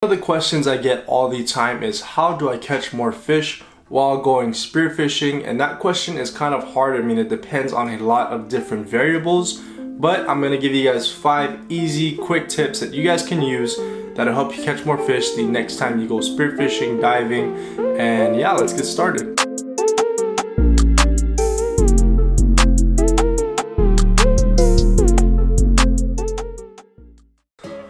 One of the questions I get all the time is, how do I catch more fish while going spearfishing? And that question is kind of hard. I mean, it depends on a lot of different variables, but I'm gonna give you guys 5 easy, quick tips that you guys can use that'll help you catch more fish the next time you go spearfishing, diving, and yeah, let's get started.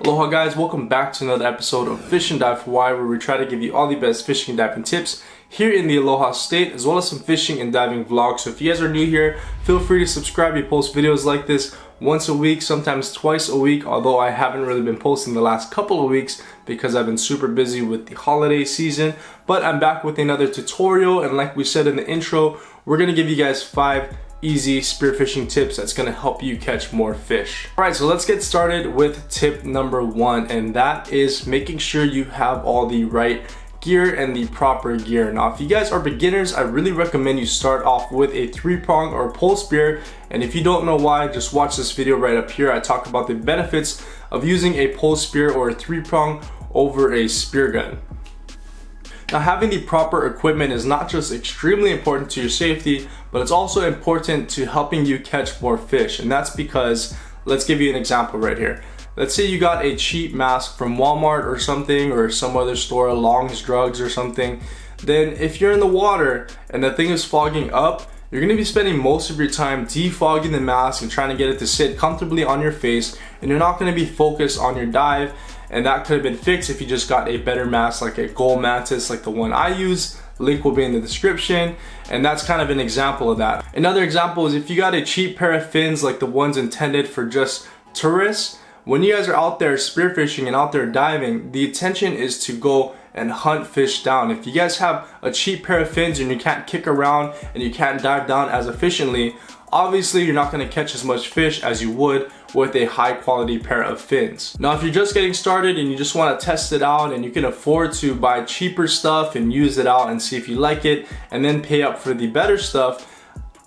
Aloha guys, welcome back to another episode of Fish and Dive Hawaii, where we try to give you all the best fishing and diving tips here in the Aloha state, as well as some fishing and diving vlogs. So if you guys are new here, feel free to subscribe. We post videos like this once a week, sometimes twice a week, although I haven't really been posting the last couple of weeks because I've been super busy with the holiday season. But I'm back with another tutorial, and like we said in the intro, we're gonna give you guys 5 easy spearfishing tips that's gonna help you catch more fish. All right, so let's get started with tip number 1, and that is making sure you have all the right gear and the proper gear. Now, if you guys are beginners, I really recommend you start off with a 3-prong or pole spear. And if you don't know why, just watch this video right up here. I talk about the benefits of using a pole spear or a 3-prong over a spear gun. Now, having the proper equipment is not just extremely important to your safety, but it's also important to helping you catch more fish. And that's because, let's give you an example right here. Let's say you got a cheap mask from Walmart or something, or some other store, Long's Drugs or something. Then if you're in the water and the thing is fogging up, you're gonna be spending most of your time defogging the mask and trying to get it to sit comfortably on your face, and you're not gonna be focused on your dive. And that could have been fixed if you just got a better mask, like a Gold Mantis, like the one I use. Link will be in the description, and that's kind of an example of that. Another example is if you got a cheap pair of fins like the ones intended for just tourists. When you guys are out there spearfishing and out there diving, the intention is to go and hunt fish down. If you guys have a cheap pair of fins and you can't kick around and you can't dive down as efficiently, obviously you're not going to catch as much fish as you would with a high quality pair of fins. Now, if you're just getting started and you just want to test it out and you can afford to buy cheaper stuff and use it out and see if you like it and then pay up for the better stuff,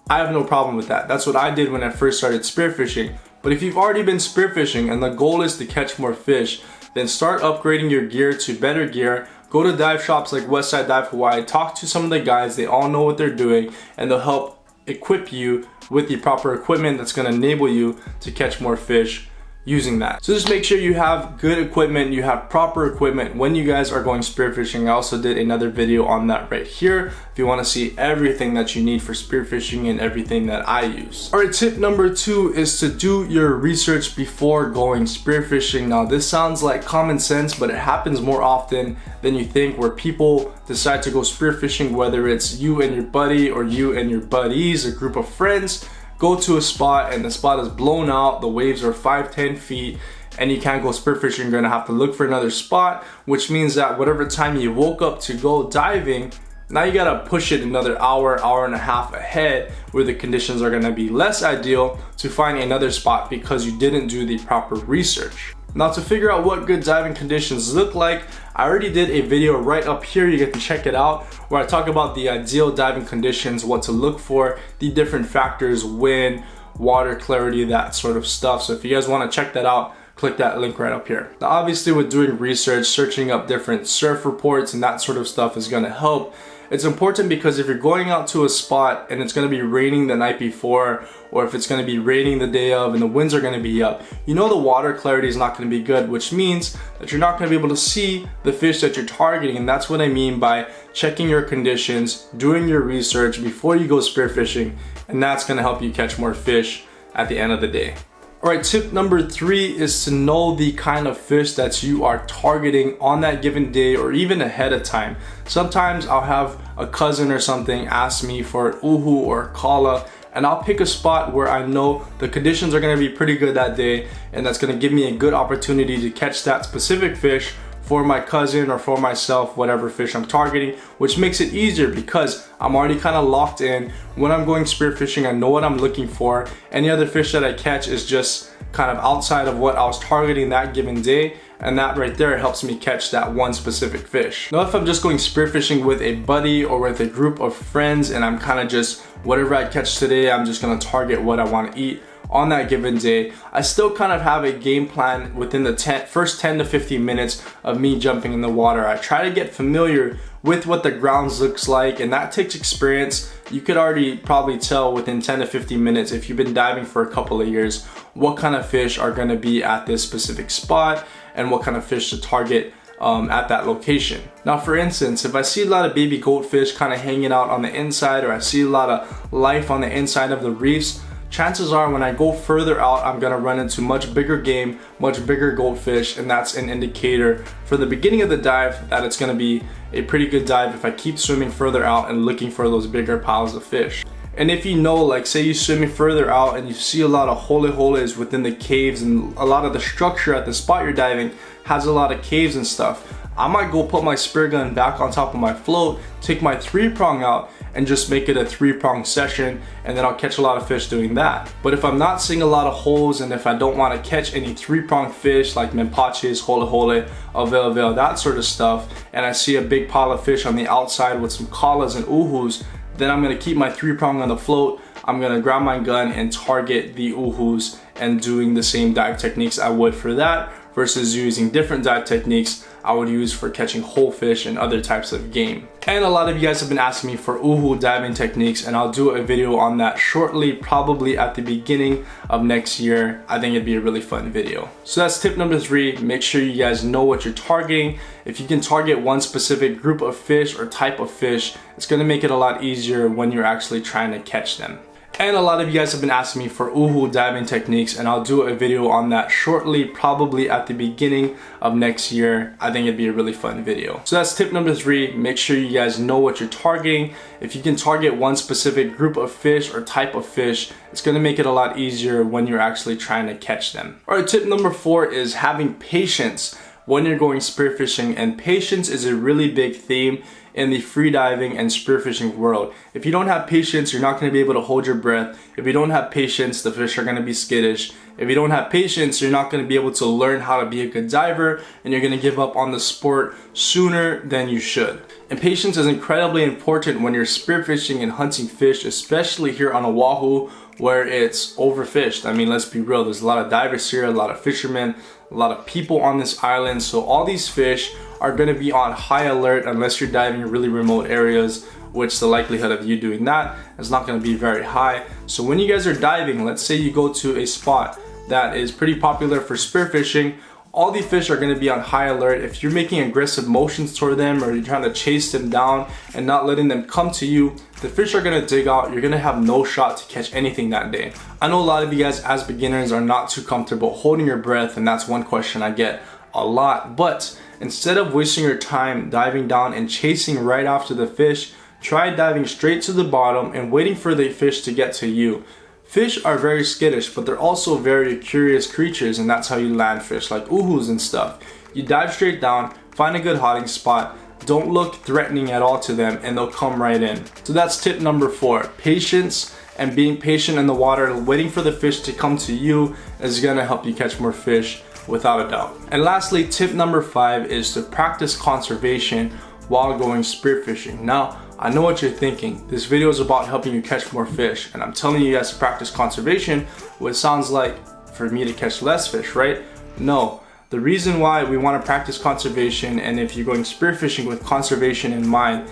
I have no problem with that. That's what I did when I first started spearfishing. But if you've already been spearfishing and the goal is to catch more fish, then start upgrading your gear to better gear. Go to dive shops like Westside Dive Hawaii, talk to some of the guys, they all know what they're doing, and they'll help equip you with the proper equipment that's gonna enable you to catch more fish using that. So just make sure you have good equipment, you have proper equipment when you guys are going spearfishing. I also did another video on that right here if you want to see everything that you need for spearfishing and everything that I use. All right, tip number 2 is to do your research before going spearfishing. Now, this sounds like common sense, but it happens more often than you think, where people decide to go spearfishing, whether it's you and your buddy or you and your buddies, a group of friends. Go to a spot and the spot is blown out, the waves are 5-10 feet, and you can't go spearfishing. You're gonna have to look for another spot, which means that whatever time you woke up to go diving, now you gotta push it another hour and a half ahead, where the conditions are gonna be less ideal to find another spot because you didn't do the proper research. Now, to figure out what good diving conditions look like, I already did a video right up here, you get to check it out, where I talk about the ideal diving conditions, what to look for, the different factors, wind, water clarity, that sort of stuff. So if you guys want to check that out, click that link right up here. Now, obviously with doing research, searching up different surf reports and that sort of stuff is going to help. It's important because if you're going out to a spot and it's going to be raining the night before, or if it's going to be raining the day of and the winds are going to be up, you know the water clarity is not going to be good, which means that you're not going to be able to see the fish that you're targeting. And that's what I mean by checking your conditions, doing your research before you go spearfishing, and that's going to help you catch more fish at the end of the day. All right, tip number 3 is to know the kind of fish that you are targeting on that given day or even ahead of time. Sometimes I'll have a cousin or something ask me for an uhu or a kala, and I'll pick a spot where I know the conditions are gonna be pretty good that day, and that's gonna give me a good opportunity to catch that specific fish for my cousin or for myself, whatever fish I'm targeting, which makes it easier because I'm already kind of locked in. When I'm going spearfishing, I know what I'm looking for. Any other fish that I catch is just kind of outside of what I was targeting that given day, and that right there helps me catch that one specific fish. Now, if I'm just going spearfishing with a buddy or with a group of friends and I'm kind of just, whatever I catch today, I'm just gonna target what I want to eat, on that given day, I still kind of have a game plan within the first 10 to 15 minutes of me jumping in the water. I try to get familiar with what the grounds looks like, and that takes experience. You could already probably tell within 10 to 15 minutes, if you've been diving for a couple of years, what kind of fish are going to be at this specific spot and what kind of fish to target at that location. Now, for instance, if I see a lot of baby goldfish kind of hanging out on the inside, or I see a lot of life on the inside of the reefs, chances are when I go further out, I'm gonna run into much bigger game, much bigger goldfish, and that's an indicator for the beginning of the dive that it's gonna be a pretty good dive if I keep swimming further out and looking for those bigger piles of fish. And if you know, like say you're swimming further out and you see a lot of hole-holes within the caves, and a lot of the structure at the spot you're diving has a lot of caves and stuff, I might go put my spear gun back on top of my float, take my 3-prong out, and just make it a 3-prong session, and then I'll catch a lot of fish doing that. But if I'm not seeing a lot of holes, and if I don't want to catch any 3-prong fish like mempaches, hole, aveo, that sort of stuff, and I see a big pile of fish on the outside with some kalas and uhus, then I'm gonna keep my 3-prong on the float. I'm gonna grab my gun and target the uhus, and doing the same dive techniques I would for that, versus using different dive techniques I would use for catching whole fish and other types of game. And a lot of you guys have been asking me for uhu diving techniques, and I'll do a video on that shortly, probably at the beginning of next year. I think it'd be a really fun video. So that's tip number 3. Make sure you guys know what you're targeting. If you can target one specific group of fish or type of fish, it's gonna make it a lot easier when you're actually trying to catch them. And a lot of you guys have been asking me for uhu diving techniques, and I'll do a video on that shortly, probably at the beginning of next year. I think it'd be a really fun video. So that's tip number 3. Make sure you guys know what you're targeting. If you can target one specific group of fish or type of fish, it's gonna make it a lot easier when you're actually trying to catch them. All right, tip number 4 is having patience when you're going spearfishing, and patience is a really big theme in the freediving and spearfishing world. If you don't have patience, you're not going to be able to hold your breath. If you don't have patience, the fish are going to be skittish. If you don't have patience, you're not going to be able to learn how to be a good diver, and you're going to give up on the sport sooner than you should. And patience is incredibly important when you're spearfishing and hunting fish, especially here on Oahu, where it's overfished. I mean, let's be real, there's a lot of divers here, a lot of fishermen, a lot of people on this island, so all these fish are going to be on high alert unless you're diving in really remote areas, which the likelihood of you doing that is not going to be very high. So when you guys are diving, let's say you go to a spot that is pretty popular for spearfishing, all the fish are going to be on high alert. If you're making aggressive motions toward them, or you're trying to chase them down and not letting them come to you, the fish are going to dig out. You're going to have no shot to catch anything that day. I know a lot of you guys as beginners are not too comfortable holding your breath, and that's one question I get a lot. But instead of wasting your time diving down and chasing right after the fish, try diving straight to the bottom and waiting for the fish to get to you. Fish are very skittish, but they're also very curious creatures, and that's how you land fish like uhus and stuff. You dive straight down, find a good hiding spot, don't look threatening at all to them, and they'll come right in. So that's tip number 4. Patience, and being patient in the water, waiting for the fish to come to you is gonna help you catch more fish without a doubt. And lastly, tip number 5 is to practice conservation while going spearfishing. Now, I know what you're thinking. This video is about helping you catch more fish, and I'm telling you guys to practice conservation, which sounds like for me to catch less fish, right? No. The reason why we want to practice conservation, and if you're going spearfishing with conservation in mind,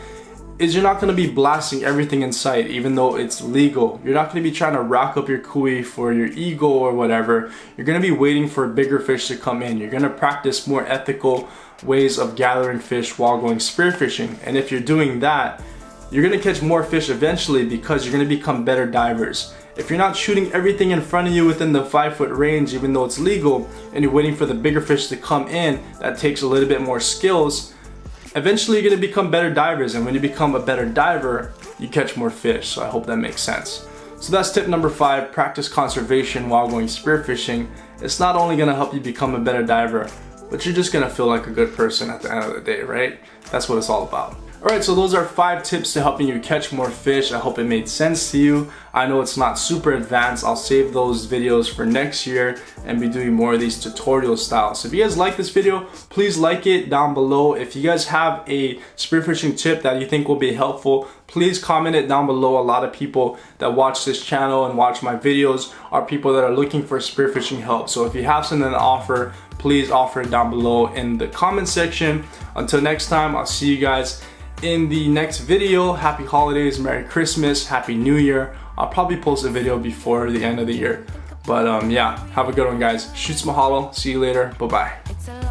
is you're not going to be blasting everything in sight, even though it's legal. You're not going to be trying to rack up your kui for your ego or whatever. You're going to be waiting for bigger fish to come in. You're going to practice more ethical ways of gathering fish while going spearfishing. And if you're doing that, you're going to catch more fish eventually, because you're going to become better divers. If you're not shooting everything in front of you within the 5-foot range, even though it's legal, and you're waiting for the bigger fish to come in, that takes a little bit more skills. Eventually you're going to become better divers, and when you become a better diver, you catch more fish. So I hope that makes sense. So that's tip number 5, practice conservation while going spearfishing. It's not only going to help you become a better diver, but you're just going to feel like a good person at the end of the day, right? That's what it's all about. Alright, so those are 5 tips to helping you catch more fish. I hope it made sense to you. I know it's not super advanced. I'll save those videos for next year and be doing more of these tutorial styles. So if you guys like this video, please like it down below. If you guys have a spearfishing tip that you think will be helpful, please comment it down below. A lot of people that watch this channel and watch my videos are people that are looking for spearfishing help. So if you have something to offer, please offer it down below in the comment section. Until next time, I'll see you guys in the next video. Happy holidays, Merry Christmas, Happy New Year. I'll probably post a video before the end of the year. But yeah, have a good one, guys. Shoots mahalo. See you later. Bye-bye.